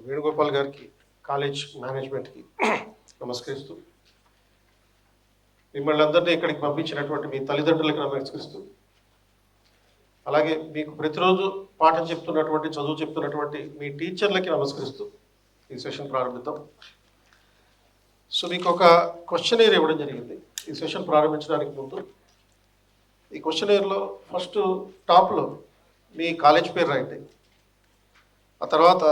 వేణుగోపాల్ గారికి, కాలేజ్ మేనేజ్మెంట్కి నమస్కరిస్తూ, మిమ్మల్ని అందరినీ ఇక్కడికి పంపించినటువంటి మీ తల్లిదండ్రులకి నమస్కరిస్తూ, అలాగే మీకు ప్రతిరోజు పాఠం చెప్తున్నటువంటి, చదువు చెప్తున్నటువంటి మీ టీచర్లకి నమస్కరిస్తూ ఈ సెషన్ ప్రారంభిద్దాం. సో మీకు ఒక క్వశ్చనీర్ ఇవ్వడం జరిగింది ఈ సెషన్ ప్రారంభించడానికి ముందు. ఈ క్వశ్చనీర్లో ఫస్ట్ టాప్లో మీ కాలేజ్ పేరు రాయండి, ఆ తర్వాత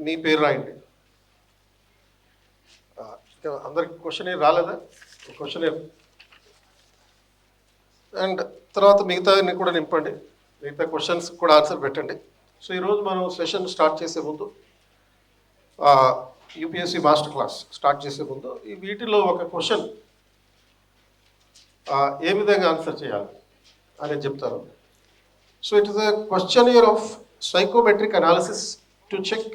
మీ పేరు రాయండి. అందరికి క్వశ్చనీర్ రాలేదా? క్వశ్చనీర్ అండ్ తర్వాత మిగతాన్ని కూడా నింపండి, మిగతా క్వశ్చన్స్ కూడా ఆన్సర్ పెట్టండి. సో ఈరోజు మనం సెషన్ స్టార్ట్ చేసే ముందు, యూపీఎస్సీ మాస్టర్ క్లాస్ స్టార్ట్ చేసే ముందు ఈ వీటిలో ఒక క్వశ్చన్ ఏ విధంగా ఆన్సర్ చేయాలి అనేది చెప్తారు. So it is a questionnaire of psychometric analysis to check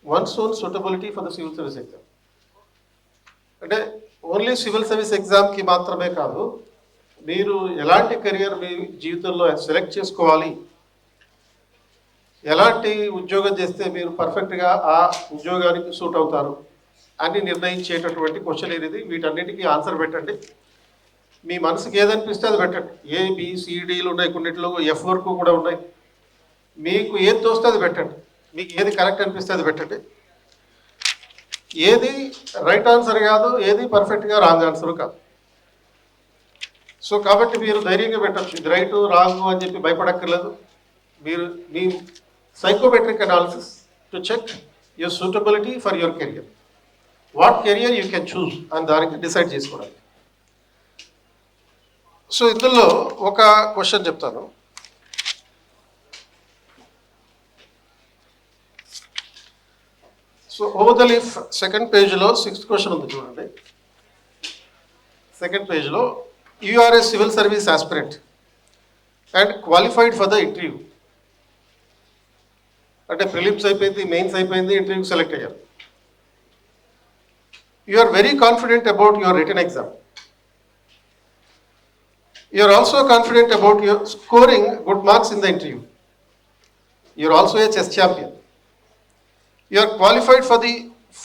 one's own suitability for the civil service exam. అంటే ఓన్లీ సివిల్ సర్వీస్ ఎగ్జామ్కి మాత్రమే కాదు, మీరు ఎలాంటి కెరియర్ మీ జీవితంలో సెలెక్ట్ చేసుకోవాలి, ఎలాంటి ఉద్యోగం చేస్తే మీరు పర్ఫెక్ట్గా ఆ ఉద్యోగానికి సూట్ అవుతారు అని నిర్ణయించేటటువంటి క్వశ్చన్ ఇది. వీటన్నిటికీ ఆన్సర్ పెట్టండి. మీ మనసుకి ఏదనిపిస్తే అది పెట్టండి. ఏబిసిడీలు ఉన్నాయి, కొన్నిట్లో ఎఫ్ వరకు కూడా ఉన్నాయి. మీకు ఏది తోస్తే అది పెట్టండి, మీకు ఏది కరెక్ట్ అనిపిస్తే అది పెట్టండి. ఏది రైట్ ఆన్సర్ కాదు, ఏది పర్ఫెక్ట్గా రాంగ్ ఆన్సర్ కాదు. సో కాబట్టి మీరు ధైర్యంగా పెట్టచ్చు, ఇది రైట్ రాంగ్ అని చెప్పి భయపడక్కర్లేదు. మీరు మీ psychometric analysis to check your suitability for your career, what career you can choose అని దానికి డిసైడ్ చేసుకోవాలి. సో ఇందులో ఒక క్వశ్చన్ చెప్తాను. So over the leaf second పేజ్లో 6th క్వశ్చన్ ఉంది చూడండి. సెకండ్ పేజ్లో you are a civil service aspirant and qualified for the interview. అంటే ప్రిలిమ్స్ అయిపోయింది, మెయిన్స్ అయిపోయింది, ఇంటర్వ్యూకి సెలెక్ట్ అయ్యారు. You are very confident about your written exam. You are also confident about your scoring good marks in the interview. You are also a chess champion. You are qualified for the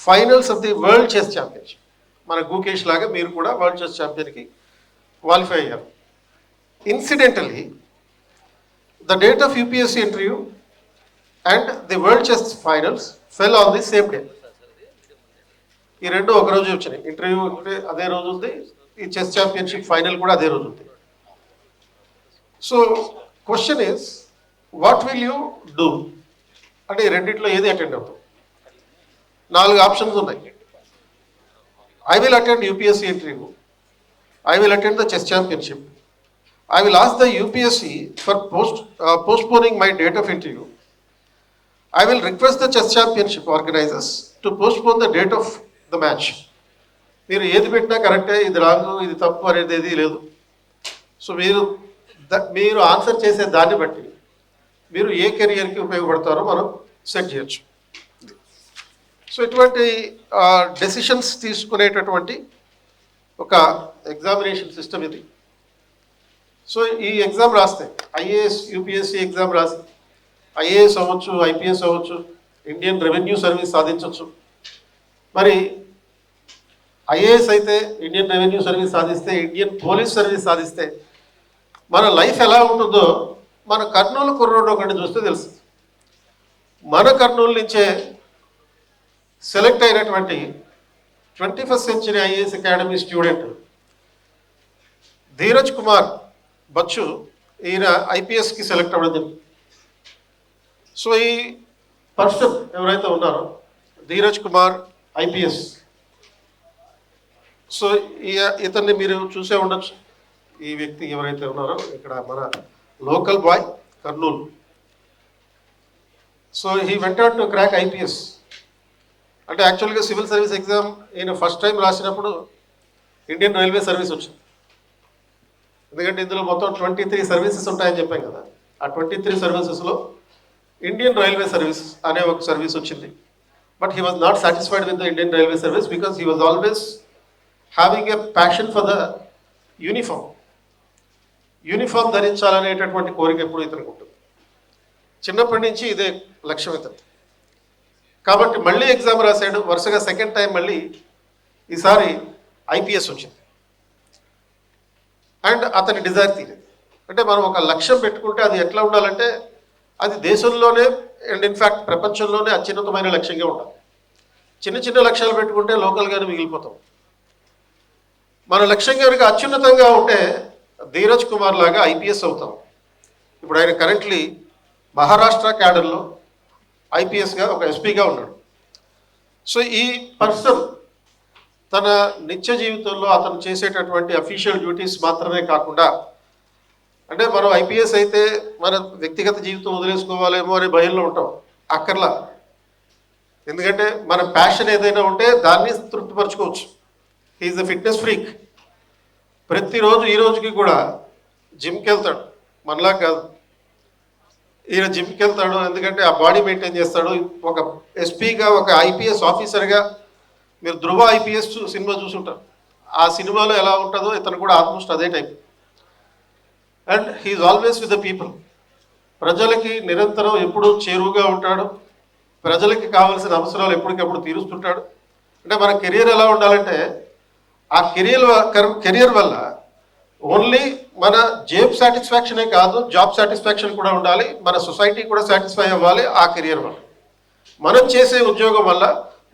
finals of the World Chess Championship. మన గుకేష్ లాగా మీరు కూడా world chess ఛాంపియన్కి qualify అయ్యారు. Incidentally the date of UPSC interview and the world chess finals fell on the same day. ఈ రెండు ఒకరోజు వచ్చినాయి. Interview అదే రోజు ఉంది, ఈ చెస్ ఛాంపియన్షిప్ ఫైనల్ కూడా అదే రోజు ఉంది. So question is what will you do అంటే ఈ రెండిట్లో ఏది అటెండ్ అవుతాం? 4 ఆప్షన్స్ ఉన్నాయి. I will attend UPSC interview, I will attend the chess championship, I will ask the UPSC for postponing my date of interview, I will request the chess championship organisers to postpone the date of the match. మీరు ఏది పెట్టినా కరెక్టే, ఇది wrong, ఇది తప్పు అనేది ఏది లేదు. సో మీరు ఆన్సర్ చేసే దాన్ని బట్టి మీరు ఏ కెరియర్కి ఉపయోగపడతారో మనం సెట్ చేయొచ్చు. సో ఇటువంటి డెసిషన్స్ తీసుకునేటటువంటి ఒక ఎగ్జామినేషన్ సిస్టమ్ ఇది. సో ఈ ఎగ్జామ్ రాస్తే ఐఏఎస్ యూపీఎస్సీ ఎగ్జామ్ రాసి ఐఏఎస్ అవ్వచ్చు, ఐపీఎస్ అవ్వచ్చు, ఇండియన్ రెవెన్యూ సర్వీస్ సాధించవచ్చు. మరి ఐఏఎస్ అయితే ఇండియన్ రెవెన్యూ సర్వీస్ సాధిస్తే, ఇండియన్ పోలీస్ సర్వీస్ సాధిస్తే మన లైఫ్ ఎలా ఉంటుందో మన కర్నూలు కుర్రోడు ఒకటి చూస్తే తెలుసు. మన కర్నూలు నుంచే సెలెక్ట్ అయినటువంటి 21st century IAS academy student Dheeraj Kumar Bachchu, ఈయన ఐపీఎస్కి సెలెక్ట్ అవ్వడం జరిగింది. సో ఈ పర్సన్ ఎవరైతే ఉన్నారో ధీరజ్ కుమార్ ఐపీఎస్, సో ఇతన్ని మీరు చూసే ఉండొచ్చు. ఈ వ్యక్తి ఎవరైతే ఉన్నారో ఇక్కడ మన local boy, Kurnool. So he went to crack IPS. అంటే యాక్చువల్గా సివిల్ సర్వీస్ ఎగ్జామ్ ఈయన ఫస్ట్ టైం రాసినప్పుడు ఇండియన్ రైల్వే సర్వీస్ వచ్చింది. ఎందుకంటే ఇందులో మొత్తం 23 సర్వీసెస్ ఉంటాయని చెప్పాం కదా. ఆ 23 సర్వీసెస్లో ఇండియన్ రైల్వే సర్వీస్ అనే ఒక సర్వీస్ వచ్చింది. But he was not satisfied with the Indian railway service because he was always having a passion for the uniform ధరించాలనేటటువంటి కోరిక ఎప్పుడు ఇతనికి ఉంటుంది. చిన్నప్పటి నుంచి ఇదే లక్ష్యం ఇతను. కాబట్టి మళ్ళీ ఎగ్జామ్ రాశాడు. వరుసగా సెకండ్ టైం మళ్ళీ ఈసారి ఐపీఎస్ వచ్చింది. అండ్ అతని డిజైర్ తీరింది. అంటే మనం ఒక లక్ష్యం పెట్టుకుంటే అది ఎట్లా ఉండాలంటే అది దేశంలోనే అండ్ ఇన్ఫ్యాక్ట్ ప్రపంచంలోనే అత్యున్నతమైన లక్ష్యంగా ఉండాలి. చిన్న చిన్న లక్ష్యాలు పెట్టుకుంటే లోకల్గానే మిగిలిపోతాం. మన లక్ష్యం కనుక అత్యున్నతంగా ఉంటే ధీరజ్ కుమార్ లాగా ఐపీఎస్ అవుతాం. ఇప్పుడు ఆయన కరెంట్లీ మహారాష్ట్ర క్యాడర్లో ఐపీఎస్గా ఒక ఎస్పీగా ఉన్నాడు. సో ఈ పర్సన్ తన నిత్య జీవితంలో అతను చేసేటటువంటి అఫీషియల్ డ్యూటీస్ మాత్రమే కాకుండా, అంటే మనం ఐపీఎస్ అయితే మన వ్యక్తిగత జీవితం వదిలేసుకోవాలేమో అనే భయంలో ఉంటాం. అక్కర్లా. ఎందుకంటే మన ప్యాషన్ ఏదైనా ఉంటే దాన్ని తృప్తిపరచుకోవచ్చు. He is the fitness freak. ప్రతిరోజు ఈ రోజుకి కూడా జిమ్కి వెళ్తాడు. మనలా కాదు, ఈయన జిమ్కి వెళ్తాడు. ఎందుకంటే ఆ బాడీ మెయింటైన్ చేస్తాడు. ఒక ఎస్పీగా, ఒక ఐపీఎస్ ఆఫీసర్గా, మీరు ధృవ ఐపీఎస్ సినిమా చూసుంటారు. ఆ సినిమాలో ఎలా ఉంటుందో ఇతను కూడా ఆల్మోస్ట్ అదే type. And he is always with the people. ప్రజలకి నిరంతరం ఎప్పుడూ చేరువుగా ఉంటాడు. ప్రజలకి కావాల్సిన అవసరాలు ఎప్పటికప్పుడు తీరుస్తుంటాడు. అంటే మన కెరియర్ ఎలా ఉండాలంటే ఆ కెరియర్ వల్ల ఓన్లీ మన జేబ్ సాటిస్ఫాక్షనే కాదు, జాబ్ సాటిస్ఫాక్షన్ కూడా ఉండాలి. మన సొసైటీ కూడా సాటిస్ఫై అవ్వాలి ఆ కెరియర్ వల్ల. మనం చేసే ఉద్యోగం వల్ల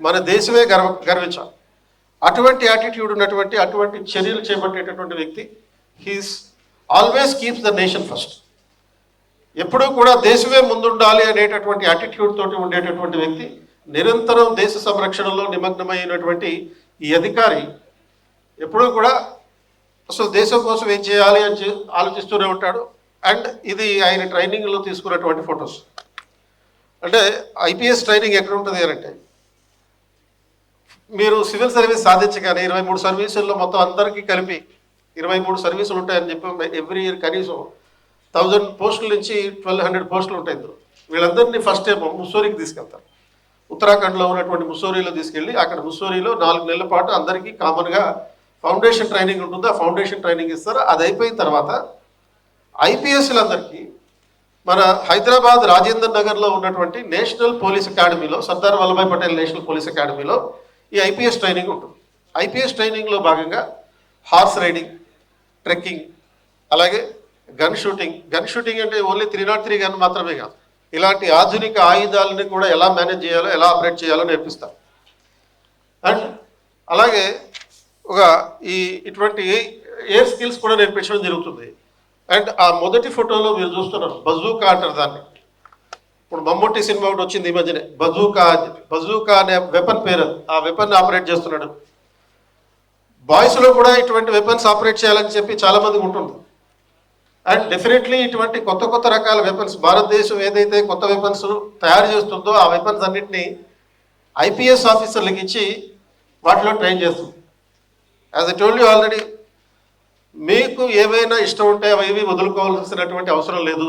మన దేశమే గర్వించాలి. అటువంటి యాటిట్యూడ్ ఉన్నటువంటి, అటువంటి చర్యలు చేపట్టేటటువంటి వ్యక్తి he's always keeps the nation first. ఎప్పుడూ కూడా దేశమే ముందుండాలి అనేటటువంటి యాటిట్యూడ్ తోటి ఉండేటటువంటి వ్యక్తి, నిరంతరం దేశ సంరక్షణలో నిమగ్నమైనటువంటి ఈ అధికారి ఎప్పుడూ కూడా అసలు దేశం కోసం ఏం చేయాలి అని ఆలోచిస్తూనే ఉంటాడు. అండ్ ఇది ఆయన ట్రైనింగ్లో తీసుకున్నటువంటి ఫొటోస్. అంటే ఐపీఎస్ ట్రైనింగ్ ఎక్కడ ఉంటుంది అంటే, మీరు సివిల్ సర్వీస్ సాధించగానే 23 సర్వీసుల్లో మొత్తం అందరికీ కలిపి 23 సర్వీసులు ఉంటాయని చెప్పి ఎవ్రీ ఇయర్ కనీసం 1000 పోస్టుల నుంచి 1200 పోస్టులు ఉంటాయి ఇందులో. వీళ్ళందరినీ ఫస్ట్ ఏమో ముస్సోరీకి తీసుకెళ్తారు. ఉత్తరాఖండ్లో ఉన్నటువంటి ముస్సోరీలో తీసుకెళ్ళి అక్కడ ముస్సోరీలో 4 నెలల పాటు అందరికీ కామన్గా ఫౌండేషన్ ట్రైనింగ్ ఉంటుంది. ఆ ఫౌండేషన్ ట్రైనింగ్ ఇస్తారు. అది అయిపోయిన తర్వాత ఐపీఎస్లందరికీ మన హైదరాబాద్ రాజేంద్ర నగర్లో ఉన్నటువంటి నేషనల్ పోలీస్ అకాడమీలో, సర్దార్ వల్లభాయ్ పటేల్ నేషనల్ పోలీస్ అకాడమీలో ఈ ఐపీఎస్ ట్రైనింగ్ ఉంటుంది. ఐపీఎస్ ట్రైనింగ్లో భాగంగా హార్స్ రైడింగ్, ట్రెక్కింగ్, అలాగే గన్ షూటింగ్ అంటే ఓన్లీ 303 గన్ మాత్రమే కాదు, ఇలాంటి ఆధునిక ఆయుధాలని కూడా ఎలా మేనేజ్ చేయాలో, ఎలా ఆపరేట్ చేయాలో నేర్పిస్తారు. అండ్ అలాగే ఇటువంటి ఎయిర్ స్కిల్స్ కూడా నేర్పించడం జరుగుతుంది. అండ్ ఆ మొదటి ఫోటోలో మీరు చూస్తున్నారు, బజూకా అంటారు దాన్ని. ఇప్పుడు మమ్మూటి సినిమా ఒకటి వచ్చింది ఈ మధ్యనే, బజూకా అనే వెపన్ పేరు. ఆ వెపన్ ఆపరేట్ చేస్తున్నాడు. బాయ్స్లో కూడా ఇటువంటి వెపన్స్ ఆపరేట్ చేయాలని చెప్పి చాలామందికి ఉంటుంది. అండ్ డెఫినెట్లీ ఇటువంటి కొత్త కొత్త రకాల వెపన్స్, భారతదేశం ఏదైతే కొత్త వెపన్స్ తయారు చేస్తుందో ఆ వెపన్స్ అన్నింటినీ ఐపీఎస్ ఆఫీసర్లకు ఇచ్చి వాటిలో ట్రైన్ చేస్తుంది. As I told you already, మీకు ఏవైనా ఇష్టం ఉంటే అవి వదులుకోవాల్సినటువంటి అవసరం లేదు.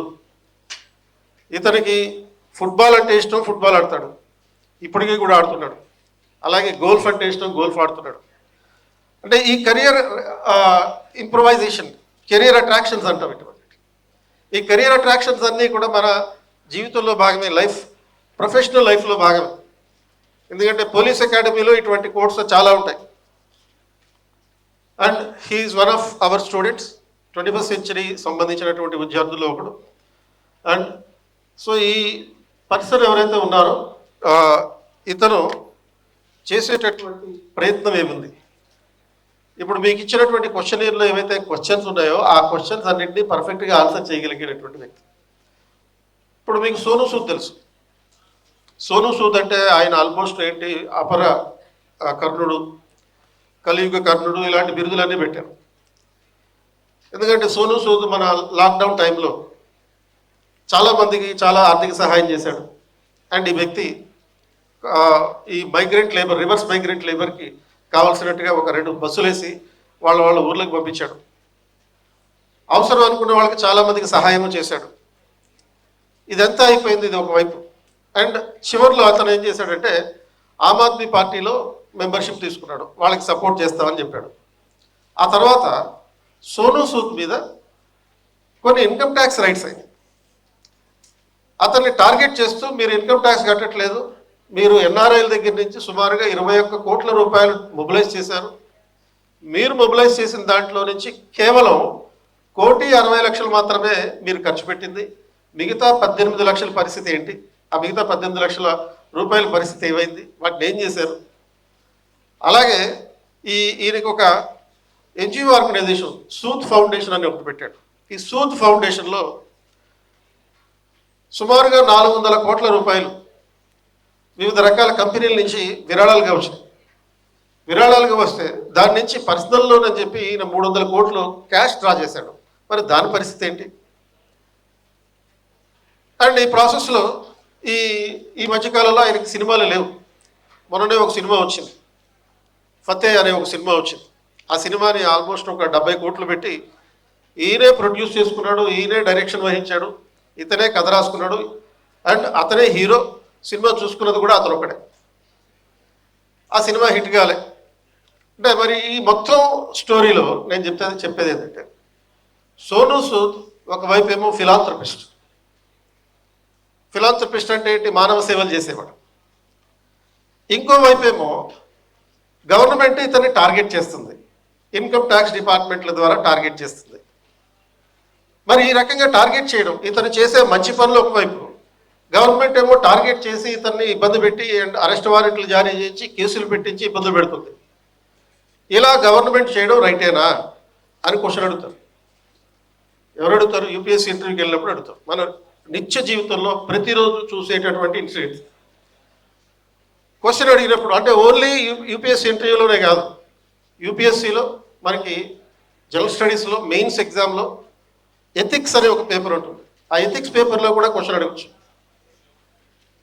ఇతనికి ఫుట్బాల్ అంటే ఇష్టం, ఫుట్బాల్ ఆడతాడు, ఇప్పటికీ కూడా ఆడుతున్నాడు. అలాగే గోల్ఫ్ అంటే ఇష్టం, గోల్ఫ్ ఆడుతున్నాడు. అంటే ఈ కెరియర్ ఇంప్రొవైజేషన్, కెరియర్ అట్రాక్షన్స్ అంటాం. ఇటువంటి ఈ కెరియర్ అట్రాక్షన్స్ అన్నీ కూడా మన జీవితంలో భాగమే, ప్రొఫెషనల్ లైఫ్లో భాగమే. ఎందుకంటే పోలీస్ అకాడమీలో ఇటువంటి కోర్స్ చాలా ఉంటాయి. And he is one of our students, 21st century సంబంధించినటువంటి విద్యార్థుల్లో ఒకడు. అండ్ సో ఈ పర్సన్ ఎవరైతే ఉన్నారో ఇతను చేసేటటువంటి ప్రయత్నం ఏముంది, ఇప్పుడు మీకు ఇచ్చినటువంటి క్వశ్చనీర్లో ఏవైతే క్వశ్చన్స్ ఉన్నాయో ఆ క్వశ్చన్స్ అన్నింటినీ పర్ఫెక్ట్గా ఆన్సర్ చేయగలిగేటటువంటి వ్యక్తి. ఇప్పుడు మీకు సోనూ సూద్ తెలుసు. సోనూ సూద్ అంటే ఆయన ఆల్మోస్ట్ అపర కర్ణుడు, కలియుగ కర్ణుడు, ఇలాంటి బిరుదులన్నీ పెట్టారు. ఎందుకంటే సోనూ సూద్ మన లాక్డౌన్ టైంలో చాలామందికి చాలా ఆర్థిక సహాయం చేశాడు. అండ్ ఈ వ్యక్తి ఈ రివర్స్ మైగ్రెంట్ లేబర్కి కావాల్సినట్టుగా ఒక 2 బస్సులు వేసి వాళ్ళ ఊర్లోకి పంపించాడు. అవసరం అనుకున్న వాళ్ళకి చాలామందికి సహాయం చేశాడు. ఇదంతా అయిపోయింది, ఇది ఒకవైపు. అండ్ చివరిలో అతను ఏం చేశాడంటే ఆమ్ ఆద్మీ పార్టీలో మెంబర్షిప్ తీసుకున్నాడు, వాళ్ళకి సపోర్ట్ చేస్తామని చెప్పాడు. ఆ తర్వాత సోనూ సూద్ మీద కొన్ని ఇన్కమ్ ట్యాక్స్ రైట్స్ అయినాయి. అతన్ని టార్గెట్ చేస్తూ మీరు ఇన్కమ్ ట్యాక్స్ కట్టట్లేదు, మీరు ఎన్ఆర్ఐల దగ్గర నుంచి సుమారుగా 21 కోట్ల రూపాయలు మొబిలైజ్ చేశారు. మీరు మొబిలైజ్ చేసిన దాంట్లో నుంచి కేవలం 1,60,00,000 మాత్రమే మీరు ఖర్చు పెట్టింది. మిగతా 18 లక్షల పరిస్థితి ఏంటి? ఆ మిగతా 18 లక్షల రూపాయల పరిస్థితి ఏమైంది? వాటిని ఏం చేశారు? అలాగే ఈయనకి ఒక ఎన్జిఓ ఆర్గనైజేషన్ సూత్ ఫౌండేషన్ అని ఒకటి పెట్టాడు. ఈ సూత్ ఫౌండేషన్లో సుమారుగా 400 కోట్ల రూపాయలు వివిధ రకాల కంపెనీల నుంచి విరాళాలుగా వచ్చాయి. విరాళాలుగా వస్తే దాని నుంచి పర్సనల్ లోన్ అని చెప్పి ఈయన 300 కోట్లు క్యాష్ డ్రా చేశాడు. మరి దాని పరిస్థితి ఏంటి? అండ్ ఈ ప్రాసెస్లో ఈ మధ్యకాలంలో ఆయనకి సినిమాలు లేవు. మొన్ననే ఒక సినిమా వచ్చింది, ఫతే అనే ఒక సినిమా వచ్చింది. ఆ సినిమాని ఆల్మోస్ట్ ఒక 70 కోట్లు పెట్టి ఈయనే ప్రొడ్యూస్ చేసుకున్నాడు, ఈయనే డైరెక్షన్ వహించాడు, ఇతనే కథ రాసుకున్నాడు, అండ్ అతనే హీరో. సినిమా చూసుకున్నది కూడా అతను ఒకడే. ఆ సినిమా హిట్ కాలే. అంటే మరి ఈ మొత్తం స్టోరీలో నేను చెప్పేది ఏంటంటే, సోనూ సూద్ ఒకవైపు ఏమో ఫిలాంథ్రపిస్ట్ అంటే ఏంటి? మానవ సేవలు చేసేవాడు. ఇంకోవైపు ఏమో గవర్నమెంట్ ఇతన్ని టార్గెట్ చేస్తుంది, ఇన్కమ్ ట్యాక్స్ డిపార్ట్మెంట్ల ద్వారా టార్గెట్ చేస్తుంది. మరి ఈ రకంగా టార్గెట్ చేయడం, ఇతను చేసే మంచి పనులు ఒకవైపు, గవర్నమెంట్ ఏమో టార్గెట్ చేసి ఇతన్ని ఇబ్బంది పెట్టి అరెస్ట్ వారెంట్లు జారీ చేయించి కేసులు పెట్టించి ఇబ్బందులు పెడుతుంది. ఇలా గవర్నమెంట్ చేయడం రైటేనా అని క్వశ్చన్ అడుగుతారు. ఎవరు అడుగుతారు? యూపీఎస్సీ ఇంటర్వ్యూకి వెళ్ళినప్పుడు అడుగుతారు. మన నిత్య జీవితంలో ప్రతిరోజు చూసేటటువంటి ఇన్సిడెంట్స్ క్వశ్చన్ అడిగినప్పుడు, అంటే ఓన్లీ యూపీఎస్సీ ఇంటర్వ్యూలోనే కాదు, యూపీఎస్సీలో మనకి జనరల్ స్టడీస్లో మెయిన్స్ ఎగ్జామ్లో ఎథిక్స్ అనే ఒక పేపర్ ఉంటుంది. ఆ ఎథిక్స్ పేపర్లో కూడా క్వశ్చన్ అడగచ్చు.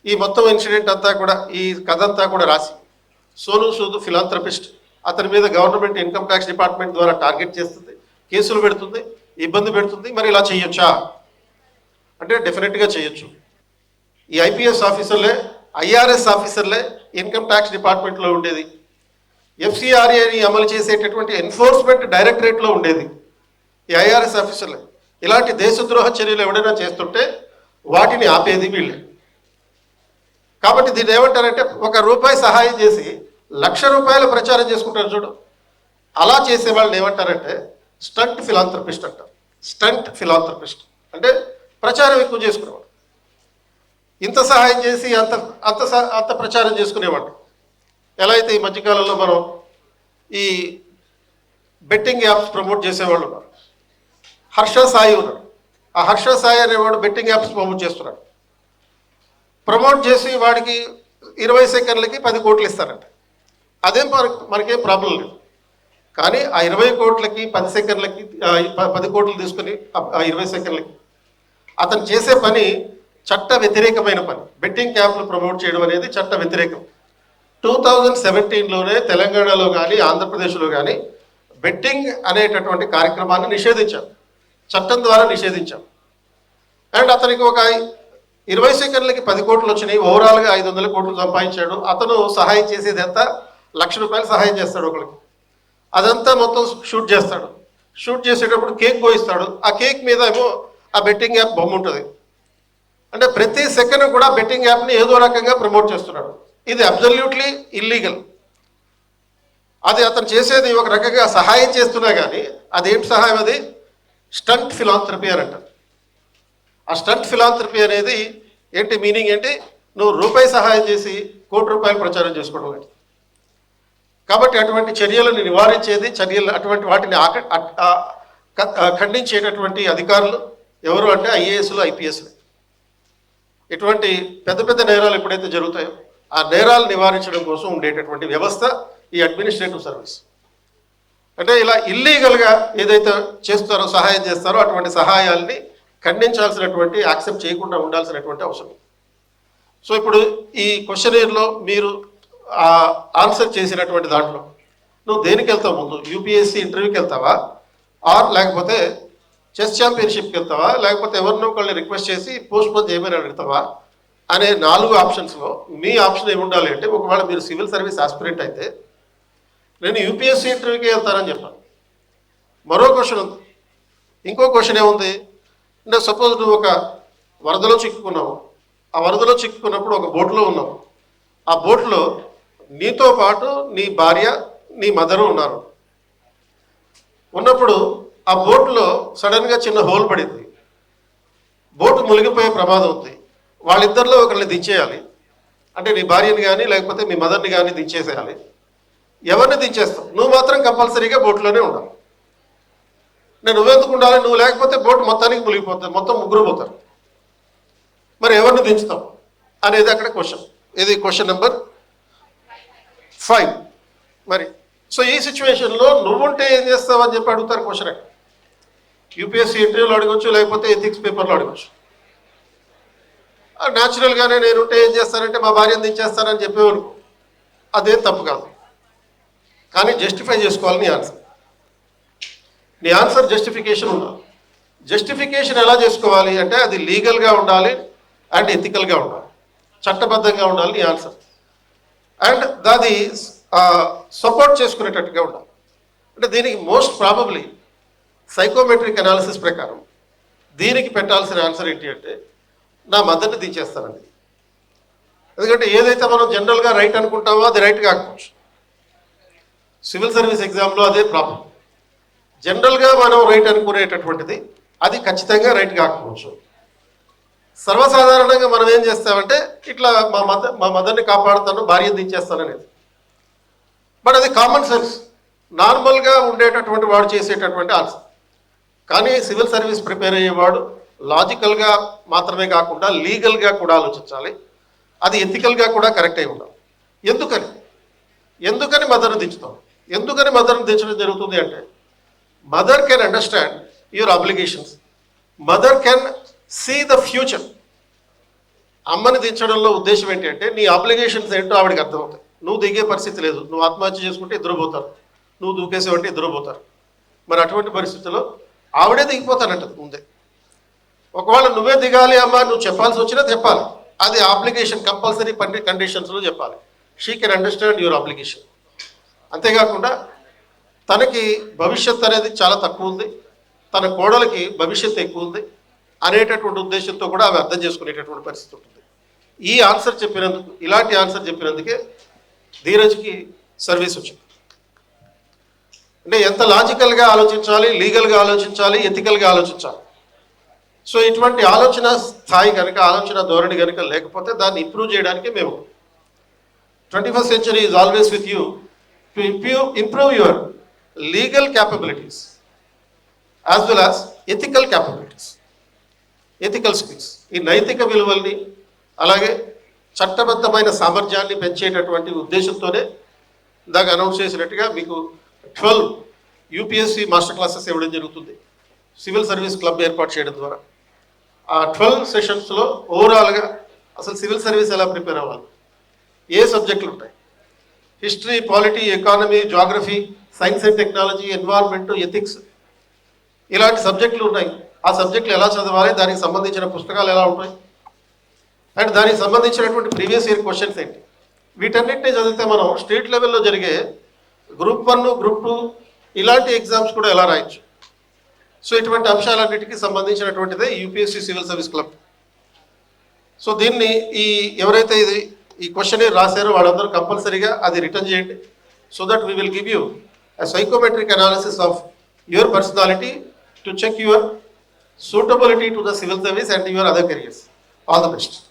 ఈ మొత్తం ఇన్సిడెంట్ అంతా కూడా, ఈ కథ అంతా కూడా రాసి, సోనూ సూద్ ఫిలాంథ్రపిస్ట్, అతని మీద గవర్నమెంట్ ఇన్కమ్ ట్యాక్స్ డిపార్ట్మెంట్ ద్వారా టార్గెట్ చేస్తుంది, కేసులు పెడుతుంది, ఇబ్బంది పెడుతుంది. మరి ఇలా చేయొచ్చా అంటే డెఫినెట్గా చేయొచ్చు. ఈ ఐపీఎస్ ఆఫీసర్లే, ఐఆర్ఎస్ ఆఫీసర్లే ఇన్కమ్ ట్యాక్స్ డిపార్ట్మెంట్లో ఉండేది, ఎఫ్సిఆర్ఏని అమలు చేసేటటువంటి ఎన్ఫోర్స్మెంట్ డైరెక్టరేట్లో ఉండేది ఈ ఐఆర్ఎస్ ఆఫీసర్లే. ఇలాంటి దేశద్రోహ చర్యలు ఎవడైనా చేస్తుంటే వాటిని ఆపేది వీళ్ళే. కాబట్టి దీన్ని ఏమంటారంటే, ₹1 సహాయం చేసి ₹1,00,000 ప్రచారం చేసుకుంటారు చూడు, అలా చేసే వాళ్ళని ఏమంటారంటే స్టంట్ ఫిలాంథ్రపిస్ట్ అంటారు. స్టంట్ ఫిలాంథ్రపిస్ట్ అంటే ప్రచారం ఎక్కువ చేసుకునేవాడు. ఇంత సహాయం చేసి అంత ప్రచారం చేసుకునేవాడు. ఎలా అయితే ఈ మధ్యకాలంలో మనం ఈ బెట్టింగ్ యాప్స్ ప్రమోట్ చేసేవాళ్ళు ఉన్నారు. హర్ష సాయి ఉన్నాడు. ఆ హర్ష సాయి అనేవాడు బెట్టింగ్ యాప్స్ ప్రమోట్ చేస్తున్నాడు. ప్రమోట్ చేసి వాడికి 20 సెకండ్లకి 10 కోట్లు ఇస్తారంట. అదేం మనకేం ప్రాబ్లం లేదు. కానీ ఆ 20 కోట్లకి 10 సెకండ్లకి 10 కోట్లు తీసుకుని ఆ 20 సెకండ్లకి అతను చేసే పని చట్ట వ్యతిరేకమైన పని. బెట్టింగ్ యాప్లు ప్రమోట్ చేయడం అనేది చట్ట వ్యతిరేకం. 2017లోనే తెలంగాణలో కానీ ఆంధ్రప్రదేశ్లో కానీ బెట్టింగ్ అనేటటువంటి కార్యక్రమాన్ని నిషేధించాం, చట్టం ద్వారా నిషేధించాం. అండ్ అతనికి ఒక 20 సెకండ్లకి 10 కోట్లు వచ్చినాయి. ఓవరాల్గా 500 కోట్లు సంపాదించాడు. అతను సహాయం చేసేది ఎంత? ₹1,00,000 సహాయం చేస్తాడు ఒకరికి. అదంతా మొత్తం షూట్ చేస్తాడు. షూట్ చేసేటప్పుడు కేక్ పోయిస్తాడు. ఆ కేక్ మీద ఏమో ఆ బెట్టింగ్ యాప్ బొమ్మ ఉంటుంది. అంటే ప్రతి సెకండ్ కూడా బెట్టింగ్ యాప్ని ఏదో రకంగా ప్రమోట్ చేస్తున్నాడు. ఇది అబ్సల్యూట్లీ ఇల్లీగల్. అది అతను చేసేది ఒక రకంగా సహాయం చేస్తున్నా కానీ అదేంటి సహాయం? అది స్టంట్ ఫిలాంథ్రపీ అని అంటారు. ఆ స్టంట్ ఫిలాంథ్రపీ అనేది ఏంటి? మీనింగ్ ఏంటి? నువ్వు ₹1 సహాయం చేసి ₹1,00,00,000 ప్రచారం చేసుకోవడం ఏంటి? కాబట్టి అటువంటి చర్యలను నివారించేది, అటువంటి వాటిని ఖండించేటటువంటి అధికారులు ఎవరు అంటే ఐఏఎస్లు, ఐపీఎస్లు. ఇటువంటి పెద్ద పెద్ద నేరాలు ఎప్పుడైతే జరుగుతాయో ఆ నేరాలు నివారించడం కోసం ఉండేటటువంటి వ్యవస్థ ఈ అడ్మినిస్ట్రేటివ్ సర్వీస్. అంటే ఇలా ఇల్లీగల్గా ఏదైతే చేస్తారో, సహాయం చేస్తారో అటువంటి సహాయాల్ని ఖండించాల్సినటువంటి, యాక్సెప్ట్ చేయకుండా ఉండాల్సినటువంటి అవసరం. సో ఇప్పుడు ఈ క్వశ్చనీర్లో మీరు ఆన్సర్ చేసినటువంటి దాంట్లో నువ్వు దేనికి వెళ్తావు? ముందు యూపీఎస్సీ ఇంటర్వ్యూకి వెళ్తావా, లేకపోతే చెస్ ఛాంపియన్షిప్కి వెళ్తావా, లేకపోతే ఎవరినో ఒకళ్ళని రిక్వెస్ట్ చేసి పోస్ట్ పోన్ చేయమని అడుగుతావా అనే 4 ఆప్షన్స్లో మీ ఆప్షన్ ఏముండాలి అంటే, ఒకవేళ మీరు సివిల్ సర్వీస్ ఆస్పిరెంట్ అయితే నేను యూపీఎస్సీ ఇంటర్వ్యూకి వెళ్తానని చెప్పాను. మరో క్వశ్చన్ ఉంది. ఇంకో క్వశ్చన్ ఏముంది అంటే, సపోజ్ నువ్వు ఒక వరదలో చిక్కుకున్నావు. ఆ వరదలో చిక్కుకున్నప్పుడు ఒక బోట్లో ఉన్నావు. ఆ బోట్లో నీతో పాటు నీ భార్య నీ మదరు ఉన్నారు. ఉన్నప్పుడు ఆ బోట్లో సడన్గా చిన్న హోల్ పడింది, బోటు మునిగిపోయే ప్రమాదం ఉంది. వాళ్ళిద్దరిలో ఒకరిని దించేయాలి. అంటే నీ భార్యని కానీ లేకపోతే మీ మదర్ని కానీ దించేసేయాలి. ఎవరిని దించేస్తావు? నువ్వు మాత్రం కంపల్సరీగా బోట్లోనే ఉండాలి. నువ్వెందుకు ఉండాలి? నువ్వు లేకపోతే బోట్ మొత్తానికి మునిగిపోతుంది, మొత్తం ముగ్గురు పోతారు. మరి ఎవరిని దించుతావు అనేది అక్కడ క్వశ్చన్. ఇది క్వశ్చన్ నెంబర్ 5. మరి సో ఈ సిచ్యువేషన్లో నువ్వుంటే ఏం చేస్తావు అని చెప్పి అడుగుతారు క్వశ్చన్. యూపీఎస్సీ ఇంటర్వ్యూలో అడగచ్చు, లేకపోతే ఎథిక్స్ పేపర్లో అడగచ్చు. న్యాచురల్గానే నేనుంటే ఏం చేస్తానంటే మా భార్యను దించేస్తానని చెప్పేవనుకో, అదేం తప్పు కాదు. కానీ జస్టిఫై చేసుకోవాలి నీ ఆన్సర్. నీ ఆన్సర్ జస్టిఫికేషన్ ఉండాలి. జస్టిఫికేషన్ ఎలా చేసుకోవాలి అంటే అది లీగల్గా ఉండాలి అండ్ ఎథికల్గా ఉండాలి, చట్టబద్ధంగా ఉండాలి నీ ఆన్సర్. అండ్ దాది సపోర్ట్ చేసుకునేటట్టుగా ఉండాలి. అంటే దీనికి మోస్ట్ ప్రాబబ్లీ సైకోమెట్రిక్ అనాలిసిస్ ప్రకారం దీనికి పెట్టాల్సిన ఆన్సర్ ఏంటి అంటే నా మద్దతు దించేస్తానండి. ఎందుకంటే ఏదైతే మనం జనరల్గా రైట్ అనుకుంటామో అది రైట్ కాకపోవచ్చు. సివిల్ సర్వీస్ ఎగ్జామ్లో అదే ప్రాబ్లం. జనరల్గా మనం రైట్ అనుకునేటటువంటిది అది ఖచ్చితంగా రైట్ కాకపోవచ్చు. సర్వసాధారణంగా మనం ఏం చేస్తామంటే ఇట్లా మా మదర్ని కాపాడుతాను, భార్యను దించేస్తాననేది. బట్ అది కామన్ సెన్స్, నార్మల్గా ఉండేటటువంటి వాడు చేసేటటువంటి ఆన్సర్. కానీ సివిల్ సర్వీస్ ప్రిపేర్ అయ్యేవాడు లాజికల్గా మాత్రమే కాకుండా లీగల్గా కూడా ఆలోచించాలి. అది ఎథికల్గా కూడా కరెక్ట్ అయి ఉండాలి. ఎందుకని మదర్ని దించుతాం? ఎందుకని మదర్ని దించడం జరుగుతుంది అంటే mother can understand your obligations, mother can see the future. అమ్మని దించడంలో ఉద్దేశం ఏంటి అంటే నీ అబ్లిగేషన్స్ ఏంటో ఆవిడకి అర్థమవుతాయి. నువ్వు దిగే పరిస్థితి లేదు, నువ్వు ఆత్మహత్య చేసుకుంటే ఇద్దరు పోతారు, నువ్వు దూకేసేవంటే ఇద్దరు పోతారు. మరి అటువంటి పరిస్థితుల్లో ఆవిడే దిగిపోతానంటది ముందే. ఒకవేళ నువ్వే దిగాలి అమ్మా, నువ్వు చెప్పాల్సి వచ్చినా చెప్పాలి. అది అప్లికేషన్ కంపల్సరీ కండిషన్స్లో చెప్పాలి. She can understand your application. అంతేకాకుండా తనకి భవిష్యత్ అనేది చాలా తక్కువ ఉంది, తన కోడలికి భవిష్యత్తు ఎక్కువ ఉంది అనేటటువంటి ఉద్దేశంతో కూడా అవి అర్థం చేసుకునేటటువంటి పరిస్థితి ఉంటుంది. ఈ ఆన్సర్ చెప్పినందుకు, ఇలాంటి ఆన్సర్ చెప్పినందుకే ధీరజ్కి సర్వీస్ వచ్చింది. అంటే ఎంత లాజికల్గా ఆలోచించాలి, లీగల్గా ఆలోచించాలి, ఎథికల్గా ఆలోచించాలి. సో ఇటువంటి ఆలోచన స్థాయి కనుక, ఆలోచన ధోరణి కనుక లేకపోతే దాన్ని ఇంప్రూవ్ చేయడానికి మేము 21st century is always with you to improve your legal capabilities as well as ethical capabilities, ethical skills. ఈ నైతిక విలువల్ని అలాగే చట్టబద్ధమైన సామర్థ్యాన్ని పెంచేటటువంటి ఉద్దేశంతోనే ఇందాక అనౌన్స్ చేసినట్టుగా మీకు 12 యూపీఎస్సీ మాస్టర్ క్లాసెస్ ఇవ్వడం జరుగుతుంది. సివిల్ సర్వీస్ క్లబ్ ఏర్పాటు చేయడం ద్వారా ఆ 12 సెషన్స్లో ఓవరాల్గా అసలు సివిల్ సర్వీస్ ఎలా ప్రిపేర్ అవ్వాలి, ఏ సబ్జెక్టులు ఉంటాయి, history, polity, economy, geography, science and technology, environment, ethics, ఇలాంటి సబ్జెక్టులు ఉన్నాయి. ఆ సబ్జెక్టులు ఎలా చదవాలి, దానికి సంబంధించిన పుస్తకాలు ఎలా ఉంటాయి, అండ్ దానికి సంబంధించినటువంటి ప్రీవియస్ ఇయర్ క్వశ్చన్స్ ఏంటి, వీటన్నిటిని చదివితే మనం స్టేట్ లెవెల్లో జరిగే గ్రూప్ 1, గ్రూప్ 2 ఇలాంటి ఎగ్జామ్స్ కూడా ఎలా రాయొచ్చు. సో ఇటువంటి అంశాలన్నిటికీ సంబంధించినటువంటిదే UPSC civil service club. So దీన్ని ఎవరైతే ఈ క్వశ్చన్ రాశారో వాళ్ళందరూ కంపల్సరీగా అది రిటర్న్ చేయండి. So that we will give you a psychometric analysis of your personality to check your suitability to the civil service and your other careers. All the best.